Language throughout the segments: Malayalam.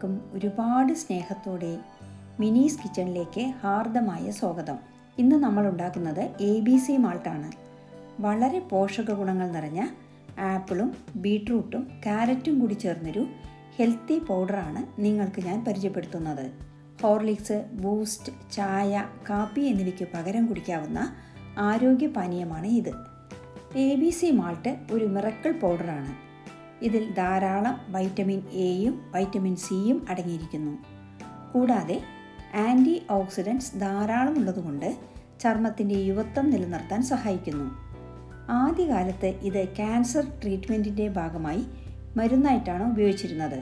എല്ലാവർക്കും ഒരുപാട് സ്നേഹത്തോടെ മിനീസ് കിച്ചണിലേക്ക് ഹാർദമായ സ്വാഗതം. ഇന്ന് നമ്മൾ ഉണ്ടാക്കുന്നത് ABC മാൾട്ടാണ്. വളരെ പോഷക ഗുണങ്ങൾ നിറഞ്ഞ ആപ്പിളും ബീട്രൂട്ടും ക്യാരറ്റും കൂടി ചേർന്നൊരു ഹെൽത്തി പൗഡറാണ് നിങ്ങൾക്ക് ഞാൻ പരിചയപ്പെടുത്തുന്നത്. ഹോർലിക്സ്, ബൂസ്റ്റ്, ചായ, കാപ്പി എന്നിവയ്ക്ക് പകരം കുടിക്കാവുന്ന ആരോഗ്യ പാനീയമാണ് ഇത്. ABC മാൾട്ട് ഒരു മിറക്കിൾ പൗഡറാണ്. ഇതിൽ ധാരാളം വൈറ്റമിൻ എയും വൈറ്റമിൻ സിയും അടങ്ങിയിരിക്കുന്നു. കൂടാതെ ആൻറ്റി ഓക്സിഡൻറ്റ്സ് ധാരാളം ഉള്ളതുകൊണ്ട് ചർമ്മത്തിൻ്റെ യുവത്വം നിലനിർത്താൻ സഹായിക്കുന്നു. ആദ്യകാലത്ത് ഇത് ക്യാൻസർ ട്രീറ്റ്മെൻറ്റിൻ്റെ ഭാഗമായി മരുന്നായിട്ടാണ് ഉപയോഗിച്ചിരുന്നത്.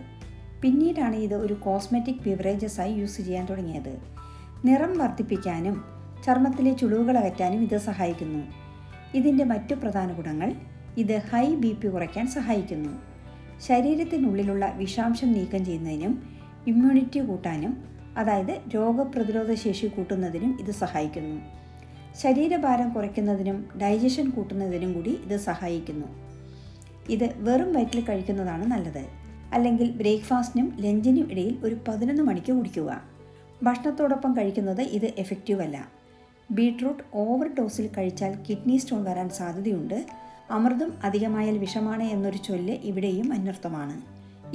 പിന്നീടാണ് ഇത് ഒരു കോസ്മെറ്റിക് ബിവറേജസായി യൂസ് ചെയ്യാൻ തുടങ്ങിയത്. നിറം വർദ്ധിപ്പിക്കാനും ചർമ്മത്തിലെ ചുളിവുകൾ അകറ്റാനും ഇത് സഹായിക്കുന്നു. ഇതിൻ്റെ മറ്റു പ്രധാന ഗുണങ്ങൾ: ഇത് ഹൈ BP കുറയ്ക്കാൻ സഹായിക്കുന്നു. ശരീരത്തിനുള്ളിലുള്ള വിഷാംശം നീക്കം ചെയ്യുന്നതിനും ഇമ്മ്യൂണിറ്റി കൂട്ടാനും, അതായത് രോഗപ്രതിരോധ ശേഷി കൂട്ടുന്നതിനും ഇത് സഹായിക്കുന്നു. ശരീരഭാരം കുറയ്ക്കുന്നതിനും ഡൈജഷൻ കൂട്ടുന്നതിനും കൂടി ഇത് സഹായിക്കുന്നു. ഇത് വെറും വയറ്റിൽ കഴിക്കുന്നതാണ് നല്ലത്. അല്ലെങ്കിൽ ബ്രേക്ക്ഫാസ്റ്റിനും ലഞ്ചിനും ഇടയിൽ ഒരു 11 മണിക്ക് കുടിക്കുക. ഭക്ഷണത്തോടൊപ്പം കഴിക്കുന്നത് ഇത് എഫക്റ്റീവ് അല്ല. ബീട്രൂട്ട് ഓവർ ഡോസിൽ കഴിച്ചാൽ കിഡ്നി സ്റ്റോൺ വരാൻ സാധ്യതയുണ്ട്. അമൃതം അധികമായാൽ വിഷമാണ് എന്നൊരു ചൊല്ല് ഇവിടെയും അന്വർത്ഥമാണ്.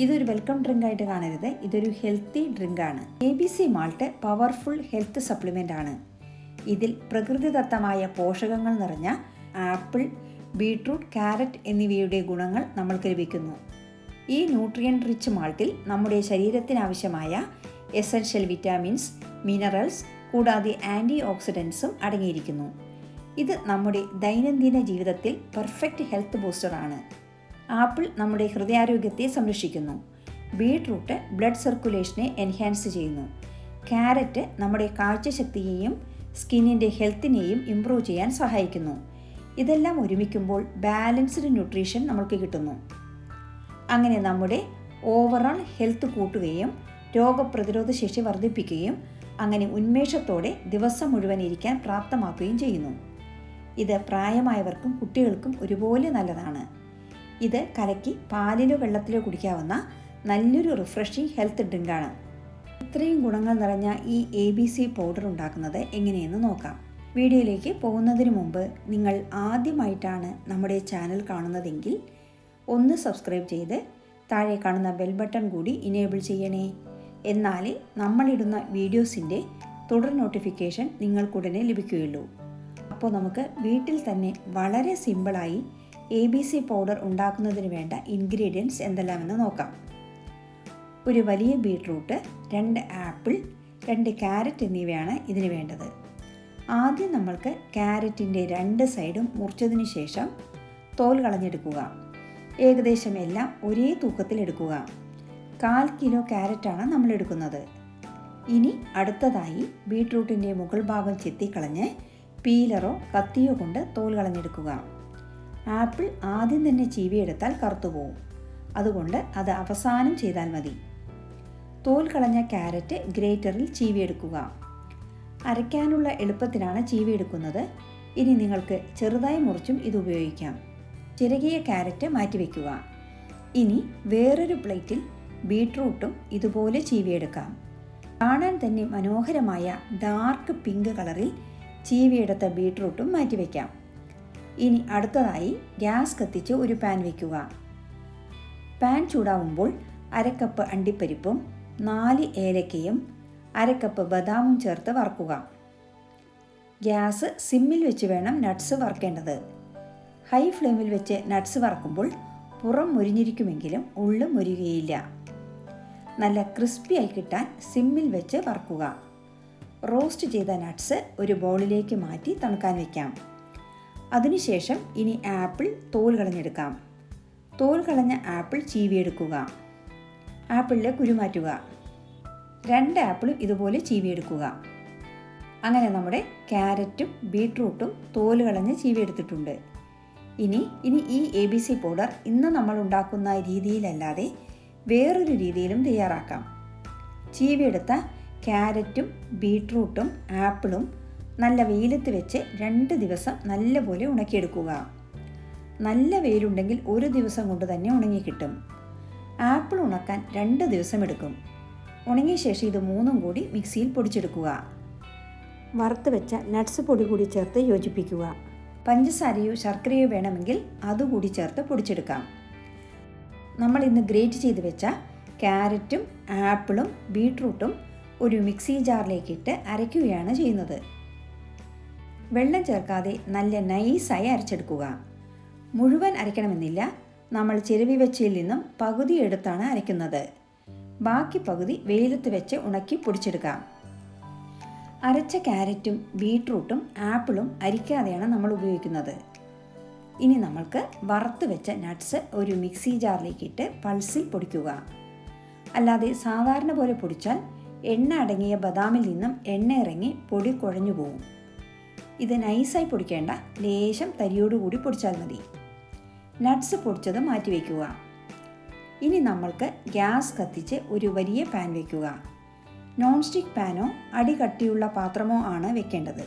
ഇതൊരു വെൽക്കം ഡ്രിങ്ക് ആയിട്ട് കാണരുത്. ഇതൊരു ഹെൽത്തി ഡ്രിങ്കാണ്. ABC malt powerful health supplement ആണ്. ഇതിൽ പ്രകൃതിദത്തമായ പോഷകങ്ങൾ നിറഞ്ഞ ആപ്പിൾ, ബീട്രൂട്ട്, ക്യാരറ്റ് എന്നിവയുടെ ഗുണങ്ങൾ നമ്മൾക്ക് ലഭിക്കുന്നു. ഈ ന്യൂട്രിയൻ്റ് റിച്ച് മാൾട്ടിൽ നമ്മുടെ ശരീരത്തിനാവശ്യമായ എസൻഷ്യൽ വിറ്റാമിൻസ്, മിനറൽസ് കൂടാതെ ആൻറ്റി ഓക്സിഡൻസും അടങ്ങിയിരിക്കുന്നു. ഇത് നമ്മുടെ ദൈനംദിന ജീവിതത്തിൽ പെർഫെക്റ്റ് ഹെൽത്ത് ബൂസ്റ്ററാണ്. ആപ്പിൾ നമ്മുടെ ഹൃദയാരോഗ്യത്തെ സംരക്ഷിക്കുന്നു. ബീട്രൂട്ട് ബ്ലഡ് സർക്കുലേഷനെ എൻഹാൻസ് ചെയ്യുന്നു. ക്യാരറ്റ് നമ്മുടെ കാഴ്ചശക്തിയെയും സ്കിന്നിൻ്റെ ഹെൽത്തിനെയും ഇംപ്രൂവ് ചെയ്യാൻ സഹായിക്കുന്നു. ഇതെല്ലാം ഒരുമിക്കുമ്പോൾ ബാലൻസ്ഡ് ന്യൂട്രീഷൻ നമുക്ക് കിട്ടുന്നു. അങ്ങനെ നമ്മുടെ ഓവറോൾ ഹെൽത്ത് കൂട്ടുകയും രോഗപ്രതിരോധ ശേഷി വർദ്ധിപ്പിക്കുകയും അങ്ങനെ ഉന്മേഷത്തോടെ ദിവസം മുഴുവൻ ഇരിക്കാൻ പ്രാപ്തമാക്കുകയും ചെയ്യുന്നു. ഇത് പ്രായമായവർക്കും കുട്ടികൾക്കും ഒരുപോലെ നല്ലതാണ്. ഇത് കലക്കി പാലിലോ വെള്ളത്തിലോ കുടിക്കാവുന്ന നല്ലൊരു റിഫ്രഷിംഗ് ഹെൽത്ത് ഡ്രിങ്കാണ്. ഇത്രയും ഗുണങ്ങൾ നിറഞ്ഞ ഈ ABC പൗഡർ ഉണ്ടാക്കുന്നത് എങ്ങനെയെന്ന് നോക്കാം. വീഡിയോയിലേക്ക് പോകുന്നതിന് മുമ്പ് നിങ്ങൾ ആദ്യമായിട്ടാണ് നമ്മുടെ ചാനൽ കാണുന്നതെങ്കിൽ ഒന്ന് സബ്സ്ക്രൈബ് ചെയ്ത് താഴെ കാണുന്ന ബെൽ ബട്ടൺ കൂടി ഇനേബിൾ ചെയ്യണേ. എന്നാൽ നമ്മളിടുന്ന വീഡിയോസിൻ്റെ തുടർ നോട്ടിഫിക്കേഷൻ നിങ്ങൾക്കുടനെ ലഭിക്കുകയുള്ളൂ. അപ്പോൾ നമുക്ക് വീട്ടിൽ തന്നെ വളരെ സിമ്പിളായി ABC പൗഡർ ഉണ്ടാക്കുന്നതിന് വേണ്ട ഇൻഗ്രീഡിയൻസ് എന്തെല്ലാമെന്ന് നോക്കാം. ഒരു വലിയ ബീട്രൂട്ട്, 2 ആപ്പിൾ, 2 ക്യാരറ്റ് എന്നിവയാണ് ഇതിന് വേണ്ടത്. ആദ്യം നമ്മൾക്ക് ക്യാരറ്റിൻ്റെ 2 സൈഡും മുറിച്ചതിന് ശേഷം തോൽ കളഞ്ഞെടുക്കുക. ഏകദേശം എല്ലാം ഒരേ തൂക്കത്തിൽ എടുക്കുക. 1/4 കിലോ ക്യാരറ്റാണ് നമ്മൾ എടുക്കുന്നത്. ഇനി അടുത്തതായി ബീട്രൂട്ടിൻ്റെ മുകൾ ഭാഗം ചെത്തിക്കളഞ്ഞ് പീലറോ കത്തിയോ കൊണ്ട് തോൽ കളഞ്ഞെടുക്കുക. ആപ്പിൾ ആദ്യം തന്നെ ചീവിയെടുത്താൽ കറുത്തുപോകും. അതുകൊണ്ട് അത് അവസാനം ചെയ്താൽ മതി. തോൽ കളഞ്ഞ ക്യാരറ്റ് ഗ്രേറ്ററിൽ ചീവിയെടുക്കുക. അരയ്ക്കാനുള്ള എളുപ്പത്തിനാണ് ചീവിയെടുക്കുന്നത്. ഇനി നിങ്ങൾക്ക് ചെറുതായി മുറിച്ചും ഇത് ഉപയോഗിക്കാം. ചിരകിയ ക്യാരറ്റ് മാറ്റിവെക്കുക. ഇനി വേറൊരു പ്ലേറ്റിൽ ബീട്രൂട്ടും ഇതുപോലെ ചീവിയെടുക്കാം. കാണാൻ തന്നെ മനോഹരമായ ഡാർക്ക് പിങ്ക് കളറിൽ ചീവിയെടുത്ത ബീട്രൂട്ടും മാറ്റിവെക്കാം. ഇനി അടുത്തതായി ഗ്യാസ് കത്തിച്ച് ഒരു പാൻ വയ്ക്കുക. പാൻ ചൂടാവുമ്പോൾ 1/2 കപ്പ് അണ്ടിപ്പരിപ്പും 4 ഏലക്കയും 1/2 കപ്പ് ബദാമും ചേർത്ത് വറുക്കുക. ഗ്യാസ് സിമ്മിൽ വെച്ച് വേണം നട്ട്സ് വറുക്കേണ്ടത്. ഹൈ ഫ്ലെയിമിൽ വെച്ച് നട്ട്സ് വറുക്കുമ്പോൾ പുറം മുരിഞ്ഞിരിക്കുമെങ്കിലും ഉള്ളും മുരികയില്ല. നല്ല ക്രിസ്പിയായി കിട്ടാൻ സിമ്മിൽ വെച്ച് വറുക്കുക. റോസ്റ്റ് ചെയ്ത നട്ട്സ് ഒരു ബൗളിലേക്ക് മാറ്റി തണുക്കാൻ വയ്ക്കാം. അതിനുശേഷം ഇനി ആപ്പിൾ തോൽ കളഞ്ഞെടുക്കാം. തോൽ കളഞ്ഞ ആപ്പിൾ ചീവിയെടുക്കുക. ആപ്പിളിലെ കുരു മാറ്റുക. 2 ആപ്പിളും ഇതുപോലെ ചീവിയെടുക്കുക. അങ്ങനെ നമ്മുടെ ക്യാരറ്റും ബീട്രൂട്ടും തോൽ കളഞ്ഞ് ചീവിയെടുത്തിട്ടുണ്ട്. ഇനി ഈ ABC പൗഡർ ഇന്ന് നമ്മൾ ഉണ്ടാക്കുന്ന രീതിയിലല്ലാതെ വേറൊരു രീതിയിലും തയ്യാറാക്കാം. ചീവിയെടുത്ത ക്യാരറ്റും ബീട്രൂട്ടും ആപ്പിളും നല്ല വെയിലത്ത് വെച്ച് 2 ദിവസം നല്ലപോലെ ഉണക്കിയെടുക്കുക. നല്ല വെയിലുണ്ടെങ്കിൽ 1 ദിവസം കൊണ്ട് തന്നെ ഉണങ്ങിക്കിട്ടും. ആപ്പിൾ ഉണക്കാൻ 2 ദിവസം എടുക്കും. ഉണങ്ങിയ ശേഷം ഇത് മൂന്നും കൂടി മിക്സിയിൽ പൊടിച്ചെടുക്കുക. വറുത്ത് വെച്ച നട്ട്സ് പൊടി കൂടി ചേർത്ത് യോജിപ്പിക്കുക. പഞ്ചസാരയോ ശർക്കരയോ വേണമെങ്കിൽ അതുകൂടി ചേർത്ത് പൊടിച്ചെടുക്കാം. നമ്മൾ ഇന്ന് ഗ്രേറ്റ് ചെയ്ത് വെച്ച ക്യാരറ്റും ആപ്പിളും ബീട്രൂട്ടും ഒരു മിക്സി ജാറിലേക്കിട്ട് അരയ്ക്കുകയാണ് ചെയ്യുന്നത്. വെള്ളം ചേർക്കാതെ നല്ല നൈസായി അരച്ചെടുക്കുക. മുഴുവൻ അരയ്ക്കണമെന്നില്ല. നമ്മൾ ചിരവി വെച്ചതിൽ നിന്നും പകുതി എടുത്താണ് അരയ്ക്കുന്നത്. ബാക്കി പകുതി വെയിലത്ത് വെച്ച് ഉണക്കി പൊടിച്ചെടുക്കാം. അരച്ച ക്യാരറ്റും ബീട്രൂട്ടും ആപ്പിളും അരിക്കാതെയാണ് നമ്മൾ ഉപയോഗിക്കുന്നത്. ഇനി നമ്മൾക്ക് വറുത്ത് വെച്ച നട്ട്സ് ഒരു മിക്സി ജാറിലേക്കിട്ട് പൾസിൽ പൊടിക്കുക. അല്ലാതെ സാധാരണ പോലെ പൊടിച്ചാൽ എണ്ണ അടങ്ങിയ ബദാമിൽ നിന്നും എണ്ണ ഇറങ്ങി പൊടി കുഴഞ്ഞു പോകും. ഇത് നൈസായി പൊടിക്കേണ്ട, ലേശം തരിയോടുകൂടി പൊടിച്ചാൽ മതി. നട്ട്സ് പൊടിച്ചത് മാറ്റിവെക്കുക. ഇനി നമ്മൾക്ക് ഗ്യാസ് കത്തിച്ച് ഒരു വലിയ പാൻ വയ്ക്കുക. നോൺ സ്റ്റിക്ക് പാനോ അടി കട്ടിയുള്ള പാത്രമോ ആണ് വെക്കേണ്ടത്.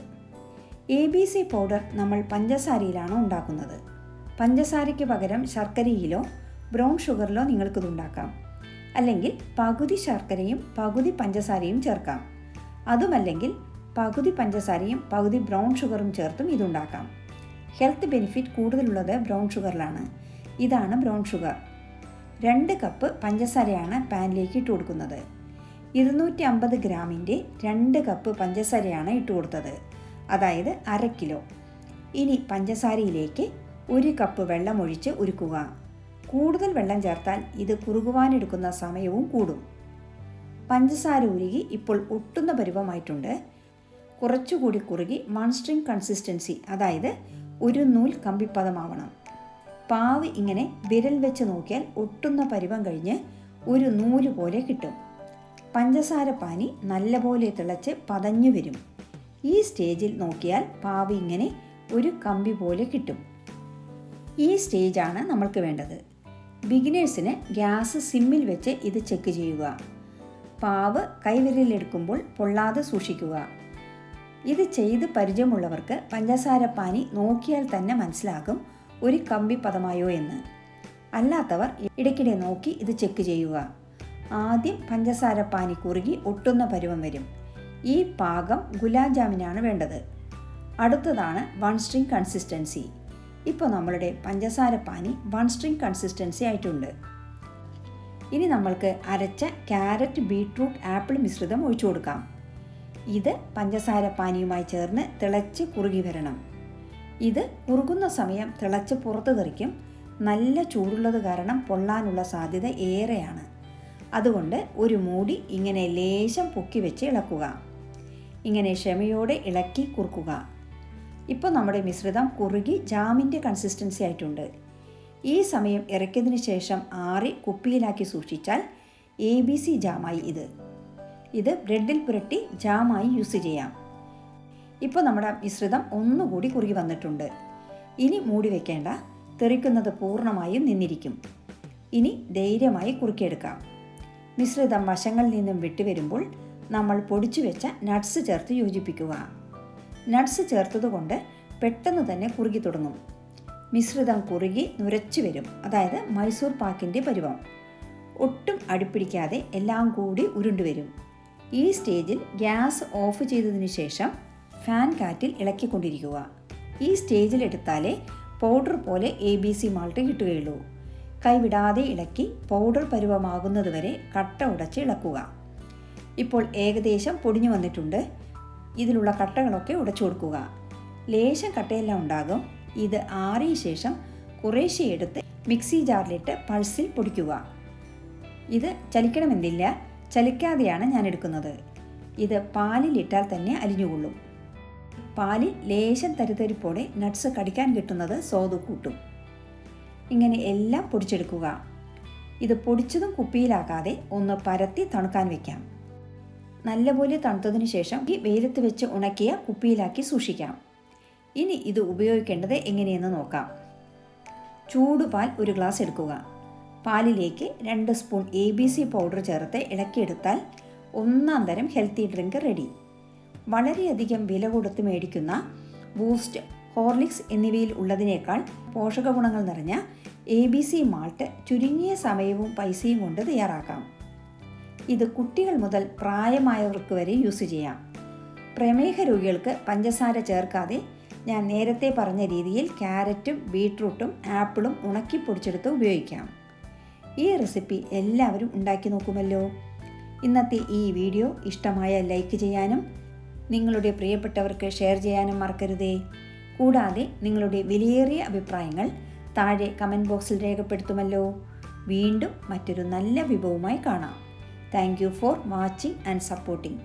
ABC പൗഡർ നമ്മൾ പഞ്ചസാരയിലാണ് ഉണ്ടാക്കുന്നത്. പഞ്ചസാരയ്ക്ക് പകരം ശർക്കരയിലോ ബ്രൗൺ ഷുഗറിലോ നിങ്ങൾക്കിത് ഉണ്ടാക്കാം. അല്ലെങ്കിൽ പകുതി ശർക്കരയും പകുതി പഞ്ചസാരയും ചേർക്കാം. അതുമല്ലെങ്കിൽ പകുതി പഞ്ചസാരയും പകുതി ബ്രൗൺ ഷുഗറും ചേർത്തും ഇതുണ്ടാക്കാം. ഹെൽത്ത് ബെനിഫിറ്റ് കൂടുതലുള്ളത് ബ്രൗൺ ഷുഗറിലാണ്. ഇതാണ് ബ്രൗൺ ഷുഗർ. 2 കപ്പ് പഞ്ചസാരയാണ് പാനിലേക്ക് ഇട്ട് കൊടുക്കുന്നത്. 250 ഗ്രാമിൻ്റെ 2 കപ്പ് പഞ്ചസാരയാണ് ഇട്ട് കൊടുത്തത്, അതായത് 1/2 കിലോ. ഇനി പഞ്ചസാരയിലേക്ക് 1 കപ്പ് വെള്ളം ഒഴിച്ച് ഉരുക്കുക. കൂടുതൽ വെള്ളം ചേർത്താൽ ഇത് കുറുകുവാനെടുക്കുന്ന സമയവും കൂടും. പഞ്ചസാര ഉരുകി ഇപ്പോൾ ഒട്ടുന്ന പരുവമായിട്ടുണ്ട്. കുറച്ചുകൂടി കുറുകി 1 സ്ട്രിംഗ് കൺസിസ്റ്റൻസി, അതായത് ഒരു നൂൽ കമ്പിപ്പദമാവണം. പാവ് ഇങ്ങനെ വിരൽ വെച്ച് നോക്കിയാൽ ഒട്ടുന്ന പരുവം കഴിഞ്ഞ് ഒരു നൂല് പോലെ കിട്ടും. പഞ്ചസാര പാനി നല്ലപോലെ തിളച്ച് പതഞ്ഞു വരും. ഈ സ്റ്റേജിൽ നോക്കിയാൽ പാവ് ഇങ്ങനെ ഒരു കമ്പി പോലെ കിട്ടും. ഈ സ്റ്റേജാണ് നമ്മൾക്ക് വേണ്ടത്. ബിഗിനേഴ്സിന് ഗ്യാസ് സിമ്മിൽ വെച്ച് ഇത് ചെക്ക് ചെയ്യുക. പാവ് കൈവിരലിലെടുക്കുമ്പോൾ പൊള്ളാതെ സൂക്ഷിക്കുക. ഇത് ചെയ്ത് പരിചയമുള്ളവർക്ക് പഞ്ചസാര പാനി നോക്കിയാൽ തന്നെ മനസ്സിലാകും ഒരു കമ്പി പദമായോ എന്ന്. അല്ലാത്തവർ ഇടയ്ക്കിടെ നോക്കി ഇത് ചെക്ക് ചെയ്യുക. ആദ്യം പഞ്ചസാര പാനി കുറുകി ഒട്ടുന്ന പരുവം വരും. ഈ പാകം ഗുലാബ് ജാമിനാണ് വേണ്ടത്. അടുത്തതാണ് 1 സ്ട്രിംഗ് കൺസിസ്റ്റൻസി. ഇപ്പോൾ നമ്മളുടെ പഞ്ചസാര പാനി 1 സ്ട്രിംഗ് കൺസിസ്റ്റൻസി ആയിട്ടുണ്ട്. ഇനി നമ്മൾക്ക് അരച്ച ക്യാരറ്റ് ബീട്രൂട്ട് ആപ്പിൾ മിശ്രിതം ഒഴിച്ചു കൊടുക്കാം. ഇത് പഞ്ചസാര പാനിയുമായി ചേർന്ന് തിളച്ച് കുറുകി വരണം. ഇത് കുറുകുന്ന സമയം തിളച്ച് പുറത്ത് തെറിക്കും. നല്ല ചൂടുള്ളത് കാരണം പൊള്ളാനുള്ള സാധ്യത ഏറെയാണ്. അതുകൊണ്ട് ഒരു മൂടി ഇങ്ങനെ ലേശം പൊക്കി വെച്ച് ഇളക്കുക. ഇങ്ങനെ ക്ഷമയോടെ ഇളക്കി കുറുക്കുക. ഇപ്പോൾ നമ്മുടെ മിശ്രിതം കുറുകി ജാമിൻ്റെ കൺസിസ്റ്റൻസി ആയിട്ടുണ്ട്. ഈ സമയം ഇറക്കിയതിന് ശേഷം ആറി കുപ്പിയിലാക്കി സൂക്ഷിച്ചാൽ ABC ജാമായി ഇത് ബ്രെഡിൽ പുരട്ടി ജാമായി യൂസ് ചെയ്യാം. ഇപ്പോൾ നമ്മുടെ മിശ്രിതം ഒന്നുകൂടി കുറുകി വന്നിട്ടുണ്ട്. ഇനി മൂടി വയ്ക്കേണ്ട, തെറിക്കുന്നത് പൂർണ്ണമായും നിന്നിരിക്കും. ഇനി ധൈര്യമായി കുറുക്കിയെടുക്കാം. മിശ്രിതം വശങ്ങളിൽ നിന്നും വിട്ടുവരുമ്പോൾ നമ്മൾ പൊടിച്ചു വെച്ച നട്ട്സ് ചേർത്ത് യോജിപ്പിക്കുക. നട്ട്സ് ചേർത്തതുകൊണ്ട് പെട്ടെന്ന് തന്നെ കുറുകി തുടങ്ങും. മിശ്രിതം കുറുകി നുരച്ചു വരും, അതായത് മൈസൂർ പാക്കിൻ്റെ പരുവം. ഒട്ടും അടുപ്പിടിക്കാതെ എല്ലാം കൂടി ഉരുണ്ടുവരും. ഈ സ്റ്റേജിൽ ഗ്യാസ് ഓഫ് ചെയ്തതിനു ശേഷം ഫാൻ കാറ്റിൽ ഇളക്കിക്കൊണ്ടിരിക്കുക. ഈ സ്റ്റേജിൽ എടുത്താലേ പൗഡർ പോലെ ABC മാൾട്ട് കിട്ടുകയുള്ളൂ. കൈവിടാതെ ഇളക്കി പൗഡർ പരുവമാകുന്നതുവരെ കട്ട ഉടച്ച് ഇളക്കുക. ഇപ്പോൾ ഏകദേശം പൊടിഞ്ഞു വന്നിട്ടുണ്ട്. ഇതിലുള്ള കട്ടകളൊക്കെ ഉടച്ചു കൊടുക്കുക. ലേശം കട്ടയെല്ലാം ഉണ്ടാകും. ഇത് ആറിയ ശേഷം കുറേശ്ശെ എടുത്ത് മിക്സി ജാറിലിട്ട് പൾസിൽ പൊടിക്കുക. ഇത് ചലിക്കണമെന്നില്ല, ചലിക്കാതെയാണ് ഞാൻ എടുക്കുന്നത്. ഇത് പാലിലിട്ടാൽ തന്നെ അലിഞ്ഞുകൊള്ളും. പാലിൽ ലേശം തരിതരിപ്പോടെ നട്ട്സ് കടിക്കാൻ കിട്ടുന്നത് സ്വാദ് കൂട്ടും. ഇങ്ങനെ എല്ലാം പൊടിച്ചെടുക്കുക. ഇത് പൊടിച്ചതും കുപ്പിയിലാക്കാതെ ഒന്ന് പരത്തി തണുക്കാൻ വയ്ക്കാം. നല്ലപോലെ തണുത്തതിന് ശേഷം ഈ വെയിലത്ത് വെച്ച് ഉണക്കിയ കുപ്പിയിലാക്കി സൂക്ഷിക്കാം. ഇനി ഇത് ഉപയോഗിക്കേണ്ടത് എങ്ങനെയെന്ന് നോക്കാം. ചൂടുപാൽ 1 ഗ്ലാസ് എടുക്കുക. പാലിലേക്ക് 2 സ്പൂൺ ABC പൗഡർ ചേർത്ത് ഇളക്കിയെടുത്താൽ ഒന്നാം തരം ഹെൽത്തി ഡ്രിങ്ക് റെഡി. വളരെയധികം വില കൊടുത്ത് മേടിക്കുന്ന ബൂസ്റ്റ്, ഹോർലിക്സ് എന്നിവയിൽ ഉള്ളതിനേക്കാൾ പോഷകഗുണങ്ങൾ നിറഞ്ഞ ABC മാൾട്ട് ചുരുങ്ങിയ സമയവും പൈസയും കൊണ്ട് തയ്യാറാക്കാം. ഇത് കുട്ടികൾ മുതൽ പ്രായമായവർക്ക് വരെ യൂസ് ചെയ്യാം. പ്രമേഹ രോഗികൾക്ക് പഞ്ചസാര ചേർക്കാതെ ഞാൻ നേരത്തെ പറഞ്ഞ രീതിയിൽ ക്യാരറ്റും ബീട്രൂട്ടും ആപ്പിളും ഉണക്കി പൊടിച്ചെടുത്ത് ഉപയോഗിക്കാം. ഈ റെസിപ്പി എല്ലാവരും ഉണ്ടാക്കി നോക്കുമല്ലോ. ഇന്നത്തെ ഈ വീഡിയോ ഇഷ്ടമായ ലൈക്ക് ചെയ്യാനും നിങ്ങളുടെ പ്രിയപ്പെട്ടവർക്ക് ഷെയർ ചെയ്യാനും മറക്കരുതേ. കൂടാതെ നിങ്ങളുടെ വിലയേറിയ അഭിപ്രായങ്ങൾ താഴെ കമൻറ്റ് ബോക്സിൽ രേഖപ്പെടുത്തുമല്ലോ. വീണ്ടും മറ്റൊരു നല്ല വിഭവവുമായി കാണാം. Thank you for watching and supporting.